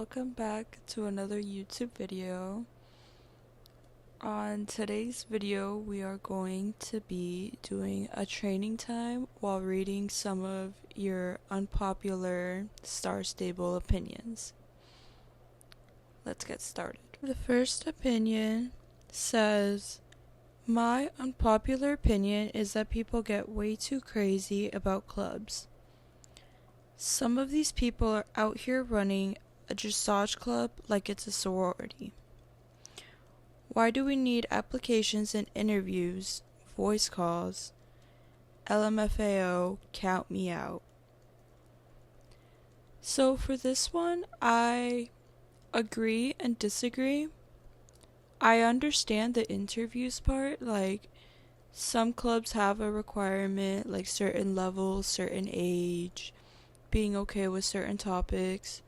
welcome back to another YouTube video. On today's video, we are going to be doing a training time while reading some of your unpopular star stable opinions. Let's get started. The first opinion says, "My unpopular opinion is that people get way too crazy about clubs. Some of these people are out here running a dressage club like it's a sorority. Why do we need applications and interviews, voice calls, LMFAO, count me out?" So for this one, I agree and disagree. I understand the interviews part, like some clubs have a requirement, like certain levels, certain age, being okay with certain topics.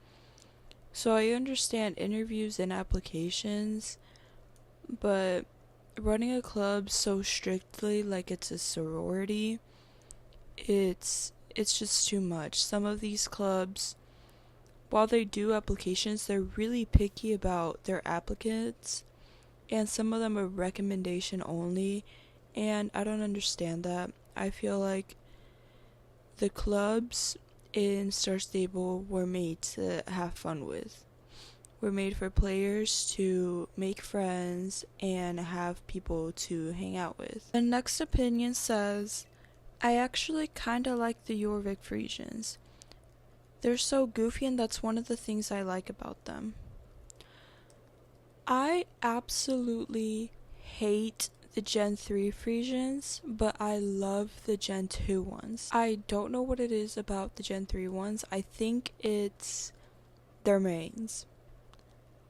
So I understand interviews and applications, but running a club so strictly like it's a sorority, it's just too much. Some of these clubs, while they do applications, they're really picky about their applicants, and some of them are recommendation only, and I don't understand that. I feel like the clubs in Star Stable were made to have fun with. Were made for players to make friends and have people to hang out with. The next opinion says, "I actually kinda like the Jorvik Frisians. They're so goofy, and that's one of the things I like about them." I absolutely hate the Gen 3 Frisians, but I love the Gen 2 ones. I don't know what it is about the Gen 3 ones. I think it's their mains.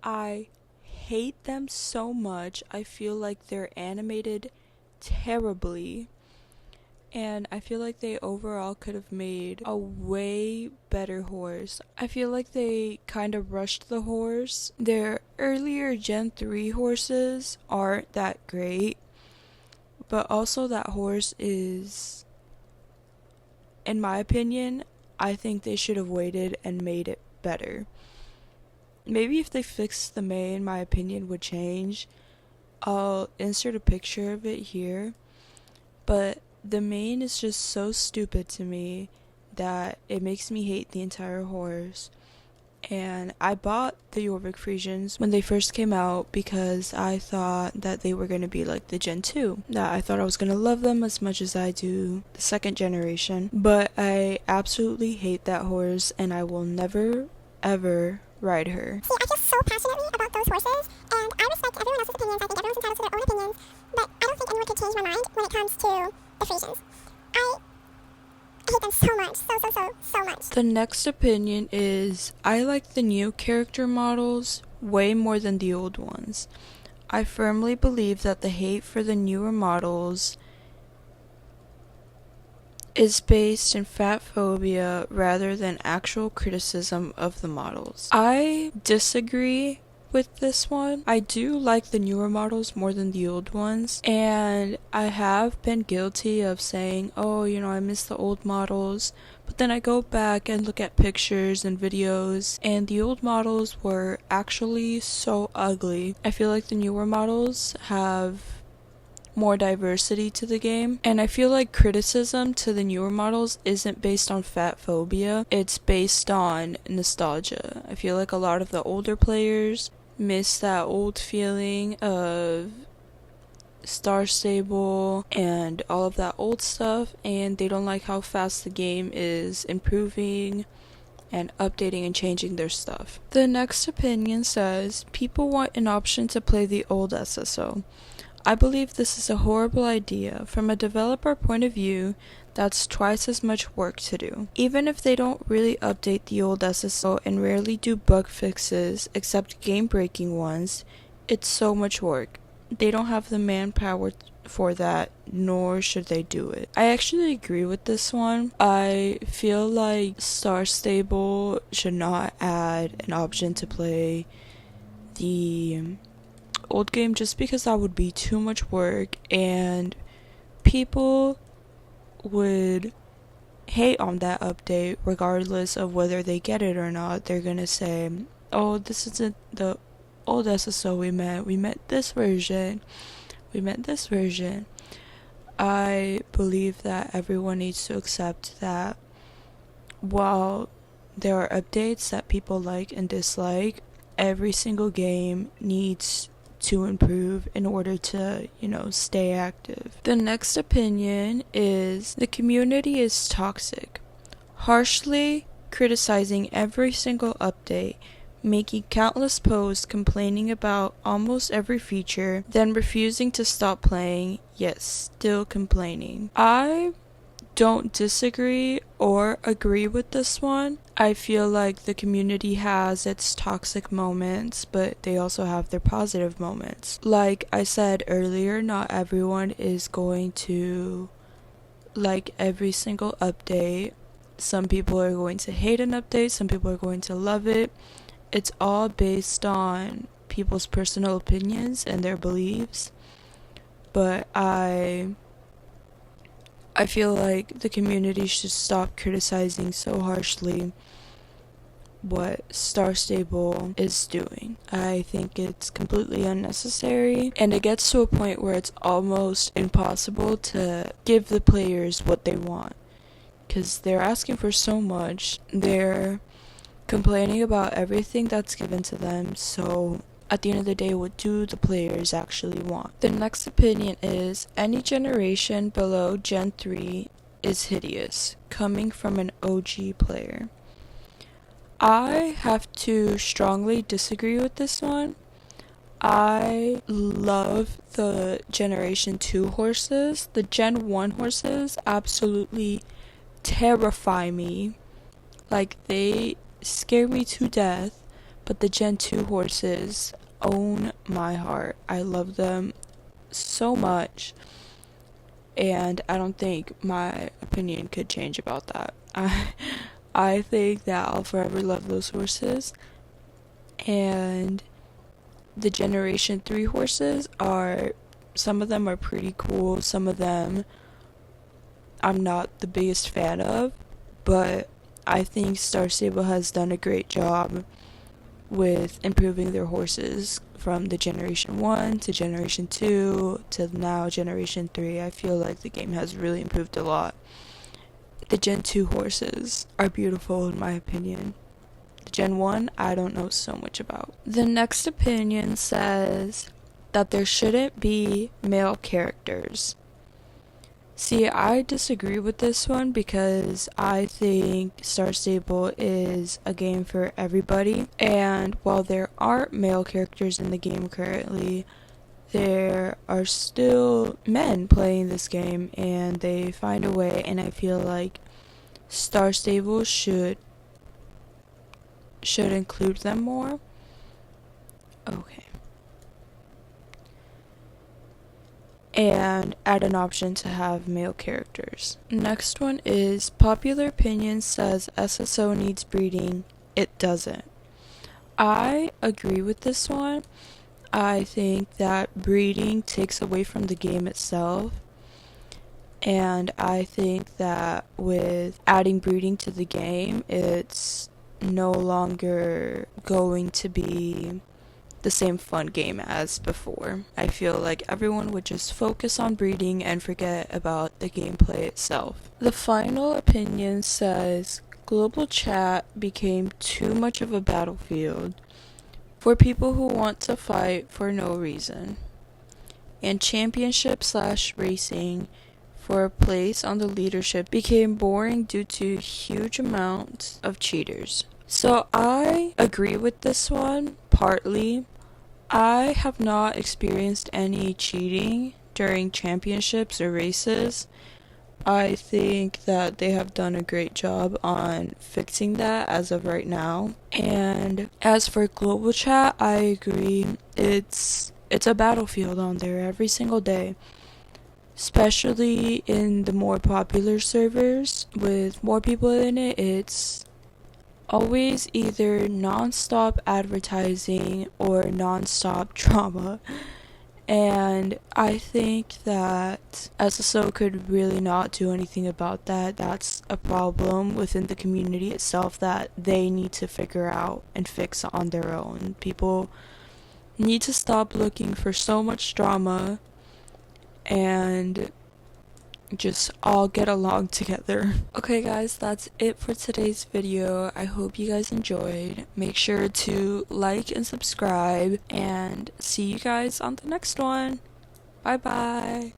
I hate them so much. I feel like they're animated terribly, and I feel like they overall could have made a way better horse. I feel like they kind of rushed the horse. Their earlier Gen 3 horses aren't that great, but also that horse is, in my opinion, I think they should have waited and made it better. Maybe if they fixed the mane, my opinion would change. I'll insert a picture of it here, but the mane is just so stupid to me that it makes me hate the entire horse. And I bought the Jorvik Frisians when they first came out because I thought that they were going to be like the Gen 2. That I thought I was going to love them as much as I do the second generation. But I absolutely hate that horse, and I will never, ever ride her. See, I feel so passionately about those horses, and I respect everyone else's opinions. I think everyone's entitled to their own opinions, but I don't think anyone could change my mind when it comes to the Frisians. I hate them so much, so much. The next opinion is, "I like the new character models way more than the old ones. I firmly believe that the hate for the newer models is based in fat phobia rather than actual criticism of the models." I disagree with this one. I do like the newer models more than the old ones, and I have been guilty of saying, oh, I miss the old models, but then I go back and look at pictures and videos, and the old models were actually so ugly. I feel like the newer models have more diversity to the game, and I feel like criticism to the newer models isn't based on fat phobia, it's based on nostalgia. I feel like a lot of the older players miss that old feeling of Star Stable and all of that old stuff, and they don't like how fast the game is improving and updating and changing their stuff. The next opinion says, "People want an option to play the old SSO. I believe this is a horrible idea. From a developer point of view, that's twice as much work to do. Even if they don't really update the old SSO and rarely do bug fixes, except game-breaking ones, it's so much work. They don't have the manpower for that, nor should they do it." I actually agree with this one. I feel like Star Stable should not add an option to play the old game just because that would be too much work, and people would hate on that update regardless of whether they get it or not. They're gonna say, oh, this isn't the old SSO we met this version. We meant this version. I believe that everyone needs to accept that while there are updates that people like and dislike, every single game needs to improve in order to, stay active. The next opinion is the community is toxic, harshly criticizing every single update, making countless posts complaining about almost every feature, then refusing to stop playing, yet still complaining. I don't disagree or agree with this one. I feel like the community has its toxic moments, but they also have their positive moments. Like I said earlier, not everyone is going to like every single update. Some people are going to hate an update, some people are going to love it. It's all based on people's personal opinions and their beliefs. But I feel like the community should stop criticizing so harshly what Star Stable is doing. I think it's completely unnecessary, and it gets to a point where it's almost impossible to give the players what they want, because they're asking for so much. They're complaining about everything that's given to them, so at the end of the day, what do the players actually want? The next opinion is any generation below Gen 3 is hideous, coming from an OG player. I have to strongly disagree with this one. I love the Generation 2 horses. The Gen 1 horses absolutely terrify me. Like, they scare me to death. But the Gen 2 horses own my heart. I love them so much. And I don't think my opinion could change about that. I think that I'll forever love those horses. And the Generation 3 horses some of them are pretty cool. Some of them I'm not the biggest fan of. But I think Star Stable has done a great job with improving their horses from the Generation 1 to Generation 2 to now Generation 3. I feel like the game has really improved a lot. The Gen 2 horses are beautiful in my opinion. The Gen 1, I don't know so much about. The next opinion says that there shouldn't be male characters. See, I disagree with this one because I think Star Stable is a game for everybody. And while there aren't male characters in the game currently, there are still men playing this game and they find a way, and I feel like Star Stable should include them more. Okay. And add an option to have male characters. Next one is popular opinion says SSO needs breeding. It doesn't. I agree with this one. I think that breeding takes away from the game itself. And I think that with adding breeding to the game, it's no longer going to be the same fun game as before. I feel like everyone would just focus on breeding and forget about the gameplay itself. The final opinion says global chat became too much of a battlefield for people who want to fight for no reason, and championship/racing for a place on the leadership became boring due to huge amounts of cheaters. So I agree with this one, partly. I have not experienced any cheating during championships or races. I think that they have done a great job on fixing that as of right now. And as for global chat, I agree. It's a battlefield on there every single day. Especially in the more popular servers with more people in it, it's always either non-stop advertising or non-stop drama. And I think that SSO could really not do anything about that. That's a problem within the community itself that they need to figure out and fix on their own. People need to stop looking for so much drama and just all get along together. Okay guys, that's it for today's video. I hope you guys enjoyed. Make sure to like and subscribe, and see you guys on the next one. Bye bye.